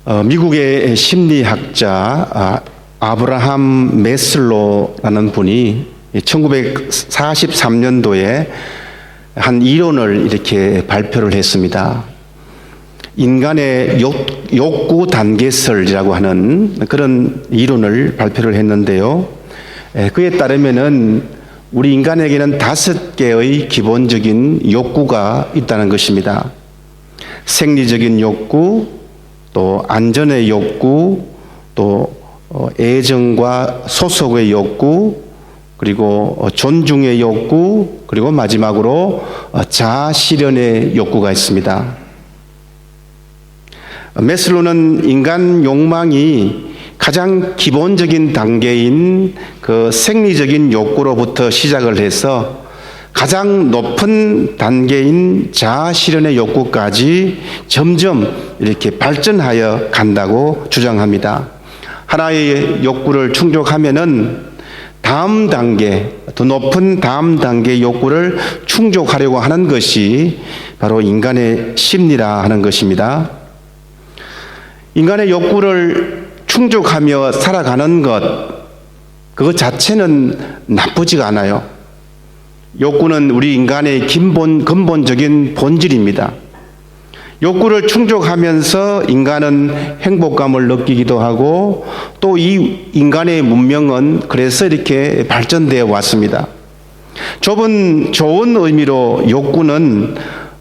미국의 심리학자 아브라함 메슬로라는 분이 1943년도에 한 이론을 이렇게 발표를 했습니다. 인간의 욕구 단계설이라고 하는 그런 이론을 발표를 했는데요. 그에 따르면은 우리 인간에게는 5개의 기본적인 욕구가 있다는 것입니다. 생리적인 욕구, 또 안전의 욕구, 또 애정과 소속의 욕구, 그리고 존중의 욕구, 그리고 마지막으로 자아실현의 욕구가 있습니다. 메슬로는 인간 욕망이 가장 기본적인 단계인 그 생리적인 욕구로부터 시작을 해서 가장 높은 단계인 자아실현의 욕구까지 점점 이렇게 발전하여 간다고 주장합니다. 하나의 욕구를 충족하면은 다음 단계, 더 높은 다음 단계의 욕구를 충족하려고 하는 것이 바로 인간의 심리라 하는 것입니다. 인간의 욕구를 충족하며 살아가는 그것 자체는 나쁘지가 않아요. 욕구는 우리 인간의 근본적인 본질입니다. 욕구를 충족하면서 인간은 행복감을 느끼기도 하고 또 이 인간의 문명은 그래서 이렇게 발전되어 왔습니다. 좋은 의미로 욕구는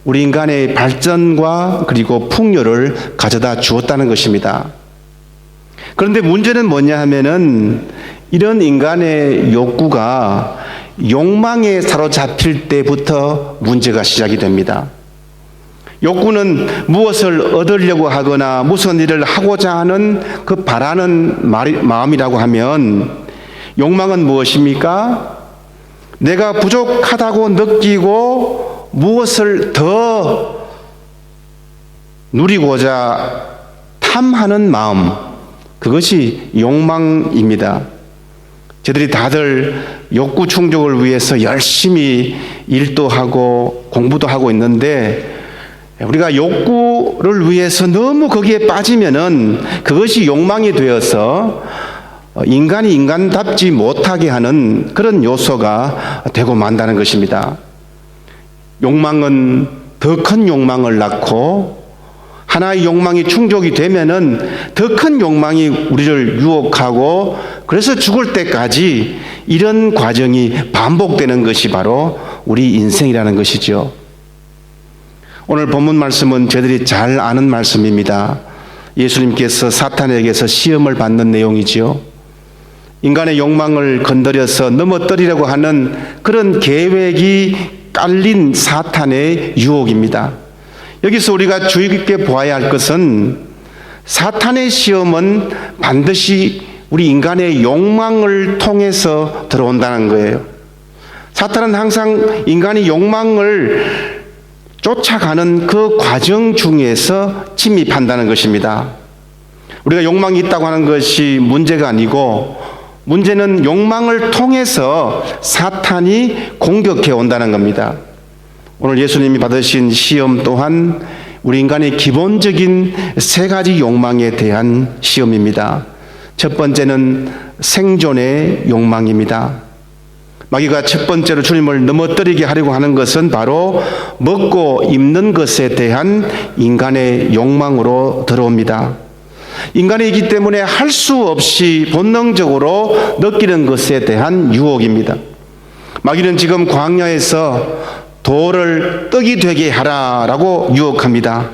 우리 인간의 발전과 그리고 풍요를 가져다 주었다는 것입니다. 그런데 문제는 뭐냐 하면은 이런 인간의 욕구가 욕망에 사로잡힐 때부터 문제가 시작이 됩니다. 욕구는 무엇을 얻으려고 하거나 무슨 일을 하고자 하는 그 바라는 마음이라고 하면 욕망은 무엇입니까? 내가 부족하다고 느끼고 무엇을 더 누리고자 탐하는 마음, 그것이 욕망입니다. 저희들이 다들 욕구 충족을 위해서 열심히 일도 하고 공부도 하고 있는데 우리가 욕구를 위해서 너무 거기에 빠지면은 그것이 욕망이 되어서 인간이 인간답지 못하게 하는 그런 요소가 되고 만다는 것입니다. 욕망은 더 큰 욕망을 낳고 하나의 욕망이 충족이 되면은 더 큰 욕망이 우리를 유혹하고 그래서 죽을 때까지 이런 과정이 반복되는 것이 바로 우리 인생이라는 것이죠. 오늘 본문 말씀은 저희들이 잘 아는 말씀입니다. 예수님께서 사탄에게서 시험을 받는 내용이지요. 인간의 욕망을 건드려서 넘어뜨리려고 하는 그런 계획이 깔린 사탄의 유혹입니다. 여기서 우리가 주의 깊게 보아야 할 것은 사탄의 시험은 반드시 우리 인간의 욕망을 통해서 들어온다는 거예요. 사탄은 항상 인간의 욕망을 쫓아가는 그 과정 중에서 침입한다는 것입니다. 우리가 욕망이 있다고 하는 것이 문제가 아니고 문제는 욕망을 통해서 사탄이 공격해 온다는 겁니다. 오늘 예수님이 받으신 시험 또한 우리 인간의 기본적인 3가지 욕망에 대한 시험입니다. 첫 번째는 생존의 욕망입니다. 마귀가 첫 번째로 주님을 넘어뜨리게 하려고 하는 것은 바로 먹고 입는 것에 대한 인간의 욕망으로 들어옵니다. 인간이기 때문에 할 수 없이 본능적으로 느끼는 것에 대한 유혹입니다. 마귀는 지금 광야에서 돌을 떡이 되게 하라라고 유혹합니다.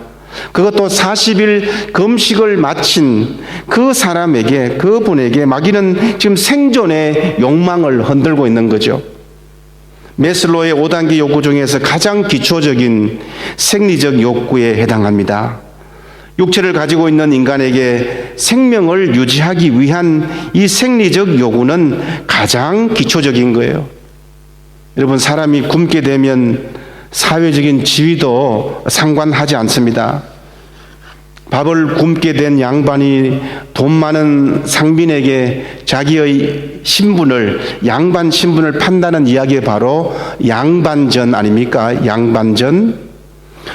그것도 40일 금식을 마친 그 사람에게, 그분에게 마귀는 지금 생존의 욕망을 흔들고 있는 거죠. 메슬로의 5단계 욕구 중에서 가장 기초적인 생리적 욕구에 해당합니다. 육체를 가지고 있는 인간에게 생명을 유지하기 위한 이 생리적 요구는 가장 기초적인 거예요. 여러분, 사람이 굶게 되면 사회적인 지위도 상관하지 않습니다. 밥을 굶게 된 양반이 돈 많은 상빈에게 자기의 신분을, 양반 신분을 판다는 이야기가 바로 양반전 아닙니까? 양반전.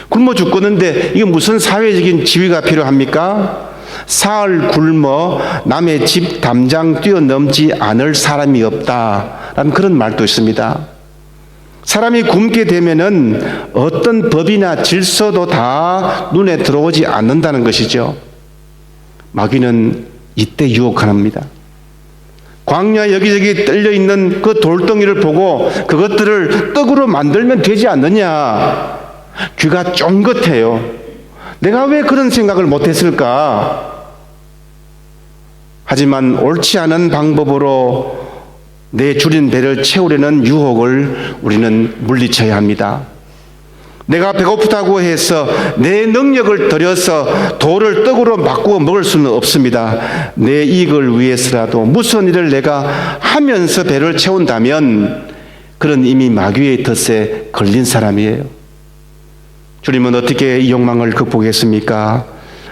굶어 죽겠는데 이게 무슨 사회적인 지위가 필요합니까? 사흘 굶어 남의 집 담장 뛰어넘지 않을 사람이 없다라는 그런 말도 있습니다. 사람이 굶게 되면은 어떤 법이나 질서도 다 눈에 들어오지 않는다는 것이죠. 마귀는 이때 유혹합니다. 광야 여기저기 떨려 있는 그 돌덩이를 보고 그것들을 떡으로 만들면 되지 않느냐. 귀가 쫑긋해요. 내가 왜 그런 생각을 못했을까? 하지만 옳지 않은 방법으로 내 줄인 배를 채우려는 유혹을 우리는 물리쳐야 합니다. 내가 배고프다고 해서 내 능력을 들여서 돌을 떡으로 바꾸어 먹을 수는 없습니다. 내 이익을 위해서라도 무슨 일을 내가 하면서 배를 채운다면 그런 이미 마귀의 덫에 걸린 사람이에요. 주님은 어떻게 이 욕망을 극복했습니까?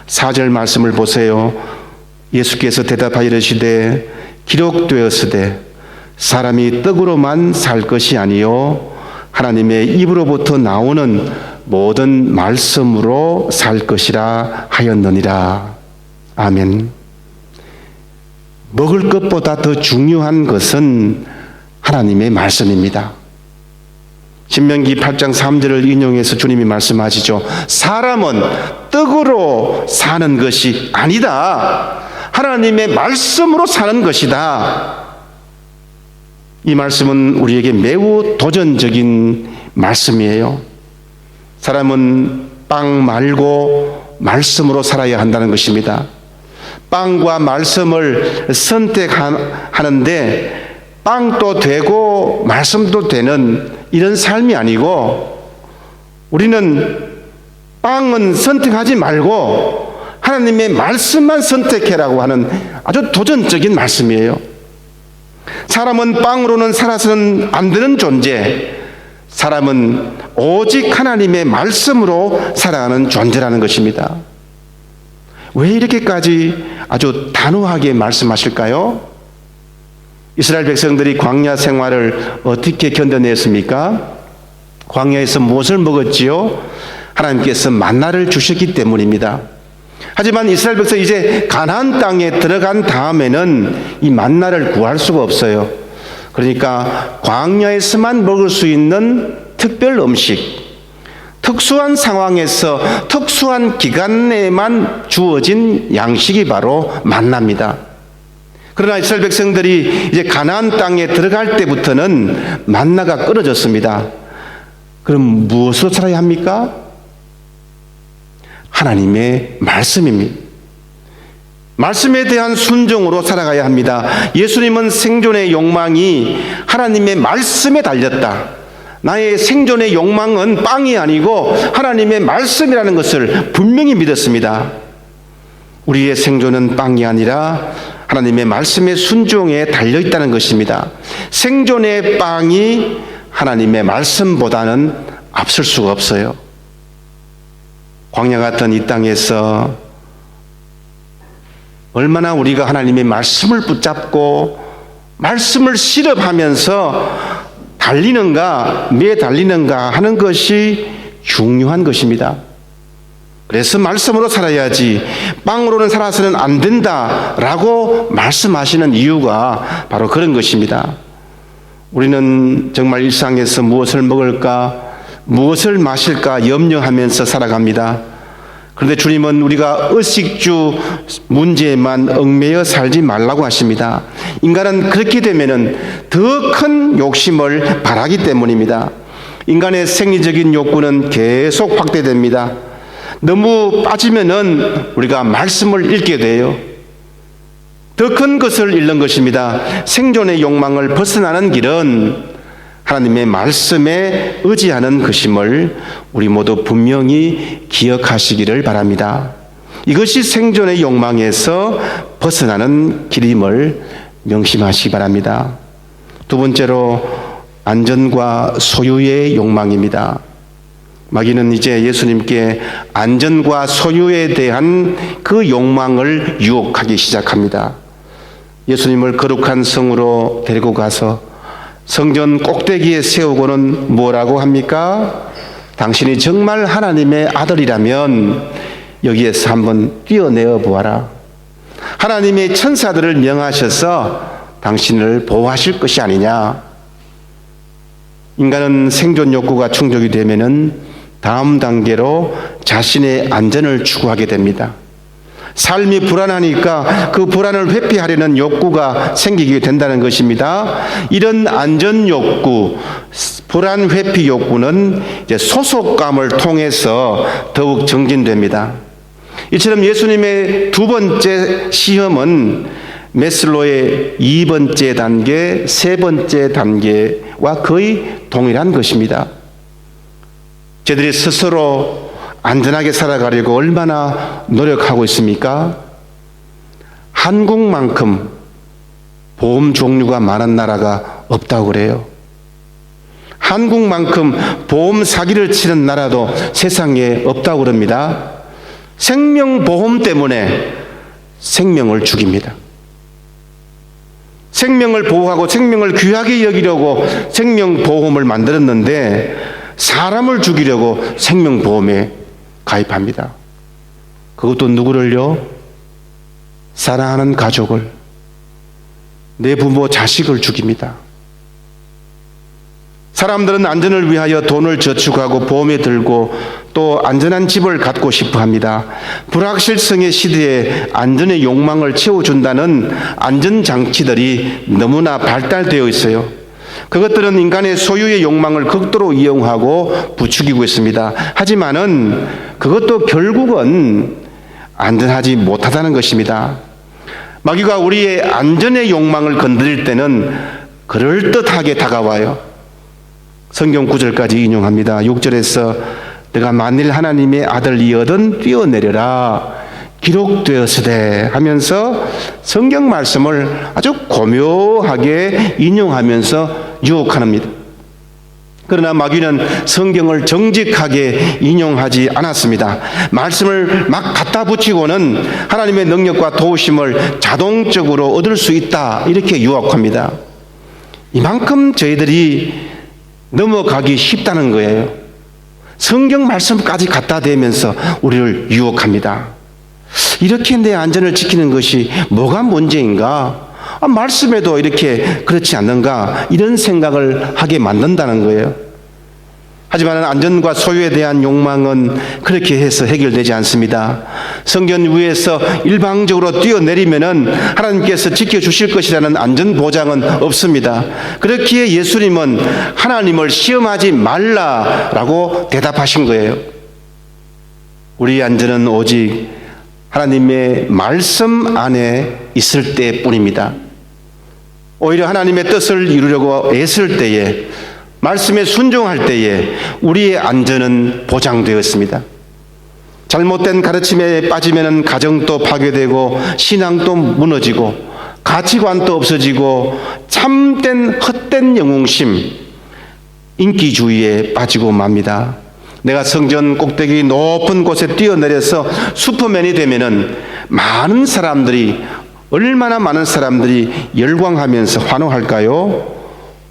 4절 말씀을 보세요. 예수께서 대답하여 이르시되 기록되었으되 사람이 떡으로만 살 것이 아니요 하나님의 입으로부터 나오는 모든 말씀으로 살 것이라 하였느니라. 아멘. 먹을 것보다 더 중요한 것은 하나님의 말씀입니다. 신명기 8장 3절을 인용해서 주님이 말씀하시죠. 사람은 떡으로 사는 것이 아니다. 하나님의 말씀으로 사는 것이다. 이 말씀은 우리에게 매우 도전적인 말씀이에요. 사람은 빵 말고 말씀으로 살아야 한다는 것입니다. 빵과 말씀을 선택하는데 빵도 되고 말씀도 되는 이런 삶이 아니고 우리는 빵은 선택하지 말고 하나님의 말씀만 선택해라고 하는 아주 도전적인 말씀이에요. 사람은 빵으로는 살아서는 안 되는 존재, 사람은 오직 하나님의 말씀으로 살아가는 존재라는 것입니다. 왜 이렇게까지 아주 단호하게 말씀하실까요? 이스라엘 백성들이 광야 생활을 어떻게 견뎌냈습니까? 광야에서 무엇을 먹었지요? 하나님께서 만나를 주셨기 때문입니다. 하지만 이스라엘 백성 이제 가나안 땅에 들어간 다음에는 이 만나를 구할 수가 없어요. 그러니까 광야에서만 먹을 수 있는 특별 음식, 특수한 상황에서 특수한 기간 내에만 주어진 양식이 바로 만나입니다. 그러나 이스라엘 백성들이 이제 가나안 땅에 들어갈 때부터는 만나가 끊어졌습니다. 그럼 무엇으로 살아야 합니까? 하나님의 말씀입니다. 말씀에 대한 순종으로 살아가야 합니다. 예수님은 생존의 욕망이 하나님의 말씀에 달렸다. 나의 생존의 욕망은 빵이 아니고 하나님의 말씀이라는 것을 분명히 믿었습니다. 우리의 생존은 빵이 아니라 하나님의 말씀의 순종에 달려있다는 것입니다. 생존의 빵이 하나님의 말씀보다는 앞설 수가 없어요. 광야 같은 이 땅에서 얼마나 우리가 하나님의 말씀을 붙잡고 말씀을 실험하면서 달리는가, 매달리는가 하는 것이 중요한 것입니다. 그래서 말씀으로 살아야지 빵으로는 살아서는 안 된다라고 말씀하시는 이유가 바로 그런 것입니다. 우리는 정말 일상에서 무엇을 먹을까, 무엇을 마실까 염려하면서 살아갑니다. 그런데 주님은 우리가 의식주 문제에만 얽매여 살지 말라고 하십니다. 인간은 그렇게 되면은 더 큰 욕심을 바라기 때문입니다. 인간의 생리적인 욕구는 계속 확대됩니다. 너무 빠지면은 우리가 말씀을 잃게 돼요. 더 큰 것을 잃는 것입니다. 생존의 욕망을 벗어나는 길은 하나님의 말씀에 의지하는 것임을 우리 모두 분명히 기억하시기를 바랍니다. 이것이 생존의 욕망에서 벗어나는 길임을 명심하시기 바랍니다. 두 번째로 안전과 소유의 욕망입니다. 마귀는 이제 예수님께 안전과 소유에 대한 그 욕망을 유혹하기 시작합니다. 예수님을 거룩한 성으로 데리고 가서 성전 꼭대기에 세우고는 뭐라고 합니까? 당신이 정말 하나님의 아들이라면 여기에서 한번 뛰어내어 보아라. 하나님의 천사들을 명하셔서 당신을 보호하실 것이 아니냐. 인간은 생존 욕구가 충족이 되면은 다음 단계로 자신의 안전을 추구하게 됩니다. 삶이 불안하니까 그 불안을 회피하려는 욕구가 생기게 된다는 것입니다. 이런 안전 욕구, 불안 회피 욕구는 이제 소속감을 통해서 더욱 정진됩니다. 이처럼 예수님의 두 번째 시험은 메슬로의 2번째 단계, 3번째 단계와 거의 동일한 것입니다. 저희들이 스스로 안전하게 살아가려고 얼마나 노력하고 있습니까? 한국만큼 보험 종류가 많은 나라가 없다고 그래요. 한국만큼 보험 사기를 치는 나라도 세상에 없다고 그럽니다. 생명보험 때문에 생명을 죽입니다. 생명을 보호하고 생명을 귀하게 여기려고 생명보험을 만들었는데 사람을 죽이려고 생명보험에 가입합니다. 그것도 누구를요? 사랑하는 가족을, 내 부모, 자식을 죽입니다. 사람들은 안전을 위하여 돈을 저축하고 보험에 들고 또 안전한 집을 갖고 싶어 합니다. 불확실성의 시대에 안전의 욕망을 채워준다는 안전장치들이 너무나 발달되어 있어요. 그것들은 인간의 소유의 욕망을 극도로 이용하고 부추기고 있습니다. 하지만은 그것도 결국은 안전하지 못하다는 것입니다. 마귀가 우리의 안전의 욕망을 건드릴 때는 그럴듯하게 다가와요. 성경 9절까지 인용합니다. 6절에서 내가 만일 하나님의 아들이거든 뛰어내려라 기록되었으되 하면서 성경 말씀을 아주 고묘하게 인용하면서 유혹합니다. 그러나 마귀는 성경을 정직하게 인용하지 않았습니다. 말씀을 막 갖다 붙이고는 하나님의 능력과 도우심을 자동적으로 얻을 수 있다 이렇게 유혹합니다. 이만큼 저희들이 넘어가기 쉽다는 거예요. 성경 말씀까지 갖다 대면서 우리를 유혹합니다. 이렇게 내 안전을 지키는 것이 뭐가 문제인가? 말씀에도 이렇게 그렇지 않는가? 이런 생각을 하게 만든다는 거예요. 하지만 안전과 소유에 대한 욕망은 그렇게 해서 해결되지 않습니다. 성경 위에서 일방적으로 뛰어내리면은 하나님께서 지켜주실 것이라는 안전 보장은 없습니다. 그렇기에 예수님은 하나님을 시험하지 말라라고 대답하신 거예요. 우리 안전은 오직 하나님의 말씀 안에 있을 때뿐입니다. 오히려 하나님의 뜻을 이루려고 애쓸 때에, 말씀에 순종할 때에 우리의 안전은 보장되었습니다. 잘못된 가르침에 빠지면 가정도 파괴되고 신앙도 무너지고 가치관도 없어지고 참된 헛된 영웅심, 인기주의에 빠지고 맙니다. 내가 성전 꼭대기 높은 곳에 뛰어내려서 슈퍼맨이 되면은 얼마나 많은 사람들이 열광하면서 환호할까요?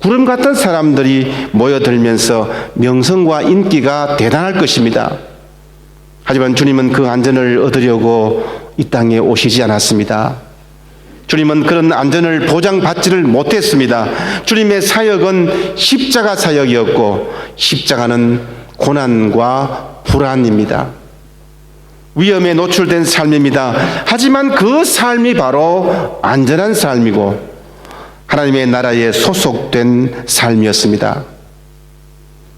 구름 같은 사람들이 모여들면서 명성과 인기가 대단할 것입니다. 하지만 주님은 그 안전을 얻으려고 이 땅에 오시지 않았습니다. 주님은 그런 안전을 보장받지를 못했습니다. 주님의 사역은 십자가 사역이었고 십자가는 고난과 불안입니다. 위험에 노출된 삶입니다. 하지만 그 삶이 바로 안전한 삶이고 하나님의 나라에 소속된 삶이었습니다.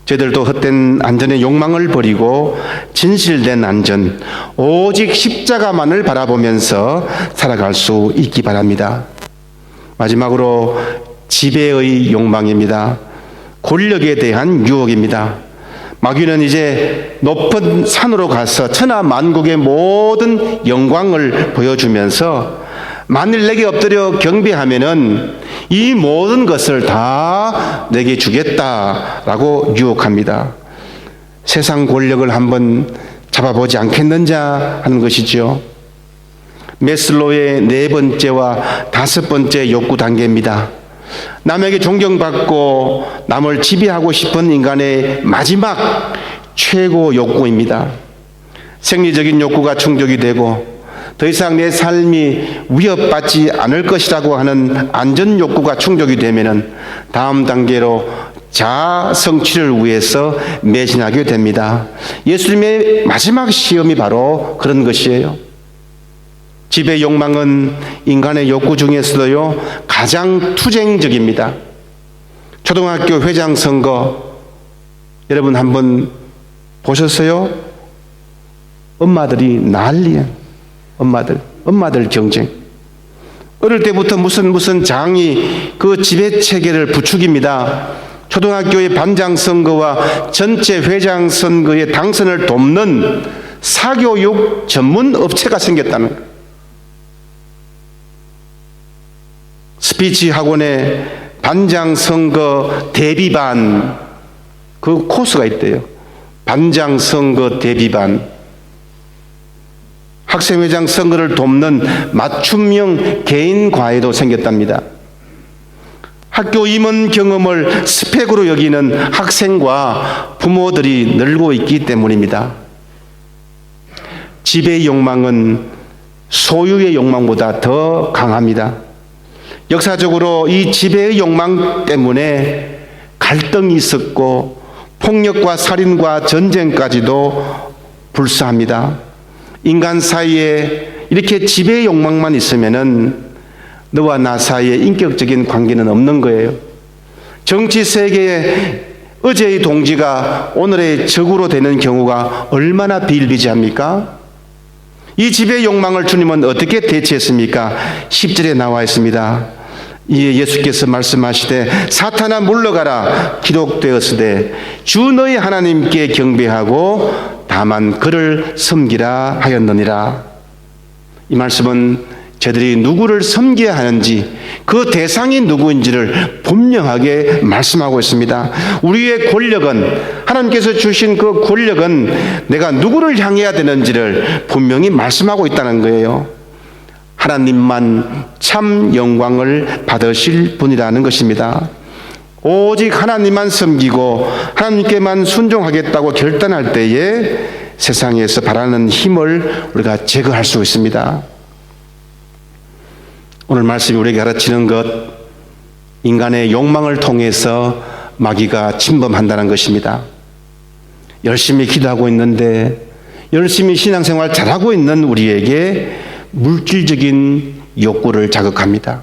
저희들도 헛된 안전의 욕망을 버리고 진실된 안전, 오직 십자가만을 바라보면서 살아갈 수 있기 바랍니다. 마지막으로 지배의 욕망입니다. 권력에 대한 유혹입니다. 마귀는 이제 높은 산으로 가서 천하 만국의 모든 영광을 보여주면서 만일 내게 엎드려 경배하면은 이 모든 것을 다 내게 주겠다라고 유혹합니다. 세상 권력을 한번 잡아보지 않겠느냐 하는 것이죠. 메슬로의 4번째와 5번째 욕구 단계입니다. 남에게 존경받고 남을 지배하고 싶은 인간의 마지막 최고 욕구입니다. 생리적인 욕구가 충족이 되고 더 이상 내 삶이 위협받지 않을 것이라고 하는 안전 욕구가 충족이 되면은 다음 단계로 자아 성취를 위해서 매진하게 됩니다. 예수님의 마지막 시험이 바로 그런 것이에요. 지배의 욕망은 인간의 욕구 중에서도요 가장 투쟁적입니다. 초등학교 회장 선거 여러분 한번 보셨어요? 엄마들이 난리야. 엄마들 경쟁. 어릴 때부터 무슨 장이 그 지배 체계를 부추깁니다. 초등학교의 반장 선거와 전체 회장 선거의 당선을 돕는 사교육 전문 업체가 생겼다는 거예요. 스피치 학원에 반장 선거 대비반 그 코스가 있대요. 반장 선거 대비반. 학생회장 선거를 돕는 맞춤형 개인 과외도 생겼답니다. 학교 임원 경험을 스펙으로 여기는 학생과 부모들이 늘고 있기 때문입니다. 지배의 욕망은 소유의 욕망보다 더 강합니다. 역사적으로 이 지배의 욕망 때문에 갈등이 있었고 폭력과 살인과 전쟁까지도 불사합니다. 인간 사이에 이렇게 지배의 욕망만 있으면은 너와 나 사이에 인격적인 관계는 없는 거예요. 정치 세계에 어제의 동지가 오늘의 적으로 되는 경우가 얼마나 비일비재합니까? 이 지배의 욕망을 주님은 어떻게 대체했습니까? 10절에 나와 있습니다. 이에 예수께서 말씀하시되 사탄아 물러가라 기록되었으되 주 너희 하나님께 경배하고 다만 그를 섬기라 하였느니라. 이 말씀은 저들이 누구를 섬겨야 하는지 그 대상이 누구인지를 분명하게 말씀하고 있습니다. 우리의 권력은 하나님께서 주신 그 권력은 내가 누구를 향해야 되는지를 분명히 말씀하고 있다는 거예요. 하나님만 참 영광을 받으실 분이라는 것입니다. 오직 하나님만 섬기고 하나님께만 순종하겠다고 결단할 때에 세상에서 바라는 힘을 우리가 제거할 수 있습니다. 오늘 말씀이 우리에게 가르치는 것, 인간의 욕망을 통해서 마귀가 침범한다는 것입니다. 열심히 기도하고 있는데 열심히 신앙생활 잘하고 있는 우리에게 물질적인 욕구를 자극합니다.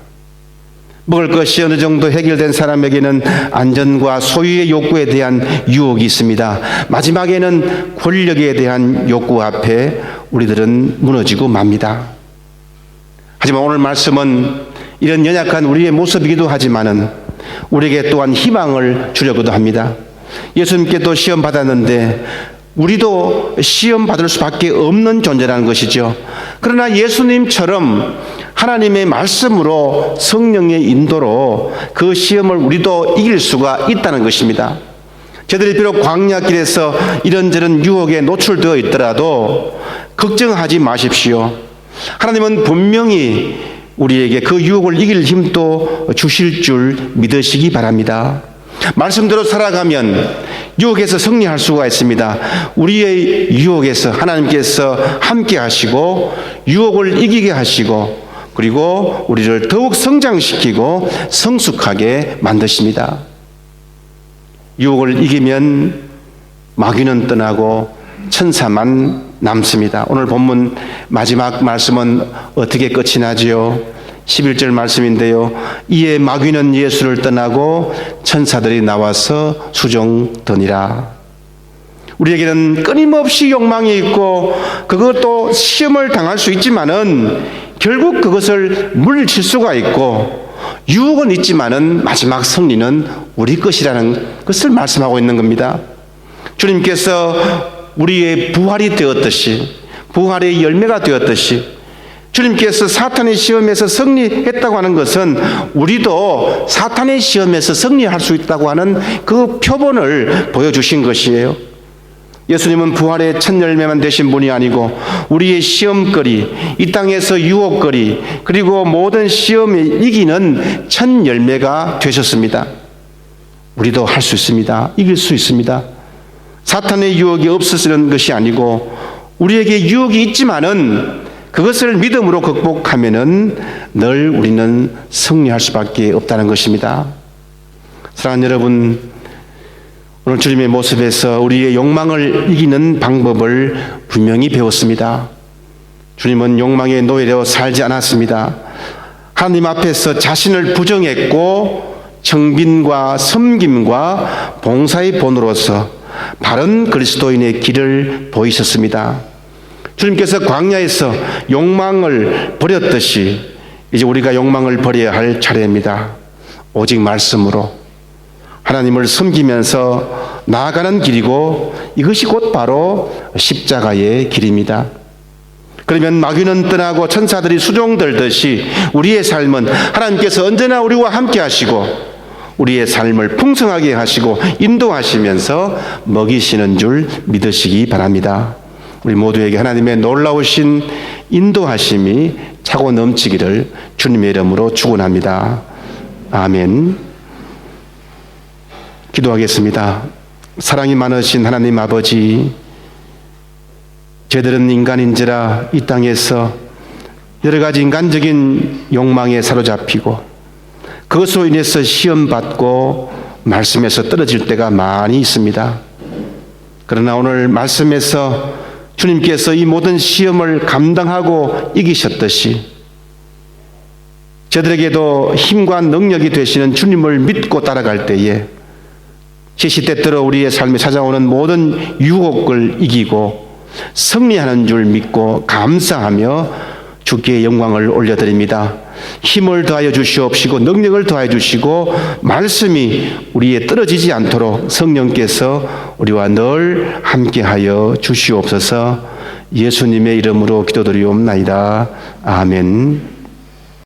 먹을 것이 어느 정도 해결된 사람에게는 안전과 소유의 욕구에 대한 유혹이 있습니다. 마지막에는 권력에 대한 욕구 앞에 우리들은 무너지고 맙니다. 하지만 오늘 말씀은 이런 연약한 우리의 모습이기도 하지만은 우리에게 또한 희망을 주려고도 합니다. 예수님께도 시험 받았는데 우리도 시험 받을 수밖에 없는 존재라는 것이죠. 그러나 예수님처럼 하나님의 말씀으로 성령의 인도로 그 시험을 우리도 이길 수가 있다는 것입니다. 저들이 비록 광야길에서 이런저런 유혹에 노출되어 있더라도 걱정하지 마십시오. 하나님은 분명히 우리에게 그 유혹을 이길 힘도 주실 줄 믿으시기 바랍니다. 말씀대로 살아가면 유혹에서 승리할 수가 있습니다. 우리의 유혹에서 하나님께서 함께 하시고 유혹을 이기게 하시고 그리고 우리를 더욱 성장시키고 성숙하게 만드십니다. 유혹을 이기면 마귀는 떠나고 천사만 남습니다. 오늘 본문 마지막 말씀은 어떻게 끝이 나지요? 11절 말씀인데요. 이에 마귀는 예수를 떠나고 천사들이 나와서 수종더니라. 우리에게는 끊임없이 욕망이 있고 그것도 시험을 당할 수 있지만은 결국 그것을 물리칠 수가 있고 유혹은 있지만은 마지막 승리는 우리 것이라는 것을 말씀하고 있는 겁니다. 주님께서 우리의 부활이 되었듯이 부활의 열매가 되었듯이 주님께서 사탄의 시험에서 승리했다고 하는 것은 우리도 사탄의 시험에서 승리할 수 있다고 하는 그 표본을 보여주신 것이에요. 예수님은 부활의 첫 열매만 되신 분이 아니고 우리의 시험거리, 이 땅에서 유혹거리, 그리고 모든 시험에 이기는 첫 열매가 되셨습니다. 우리도 할 수 있습니다. 이길 수 있습니다. 사탄의 유혹이 없어지는 것이 아니고 우리에게 유혹이 있지만은 그것을 믿음으로 극복하면은 늘 우리는 승리할 수밖에 없다는 것입니다. 사랑하는 여러분, 오늘 주님의 모습에서 우리의 욕망을 이기는 방법을 분명히 배웠습니다. 주님은 욕망의 노예로 살지 않았습니다. 하나님 앞에서 자신을 부정했고 청빈과 섬김과 봉사의 본으로서 바른 그리스도인의 길을 보이셨습니다. 주님께서 광야에서 욕망을 버렸듯이 이제 우리가 욕망을 버려야 할 차례입니다. 오직 말씀으로 하나님을 섬기면서 나아가는 길이고 이것이 곧 바로 십자가의 길입니다. 그러면 마귀는 떠나고 천사들이 수종들듯이 우리의 삶은 하나님께서 언제나 우리와 함께 하시고 우리의 삶을 풍성하게 하시고 인도하시면서 먹이시는 줄 믿으시기 바랍니다. 우리 모두에게 하나님의 놀라우신 인도하심이 차고 넘치기를 주님의 이름으로 축원합니다. 아멘. 기도하겠습니다. 사랑이 많으신 하나님 아버지, 저희들은 인간인지라 이 땅에서 여러 가지 인간적인 욕망에 사로잡히고 그것으로 인해서 시험받고 말씀에서 떨어질 때가 많이 있습니다. 그러나 오늘 말씀에서 주님께서 이 모든 시험을 감당하고 이기셨듯이 저들에게도 힘과 능력이 되시는 주님을 믿고 따라갈 때에 시시때때로 우리의 삶에 찾아오는 모든 유혹을 이기고 승리하는 줄 믿고 감사하며 주께 영광을 올려드립니다. 힘을 더하여 주시옵시고 능력을 더하여 주시고 말씀이 우리에 떨어지지 않도록 성령께서 우리와 늘 함께하여 주시옵소서. 예수님의 이름으로 기도드리옵나이다. 아멘.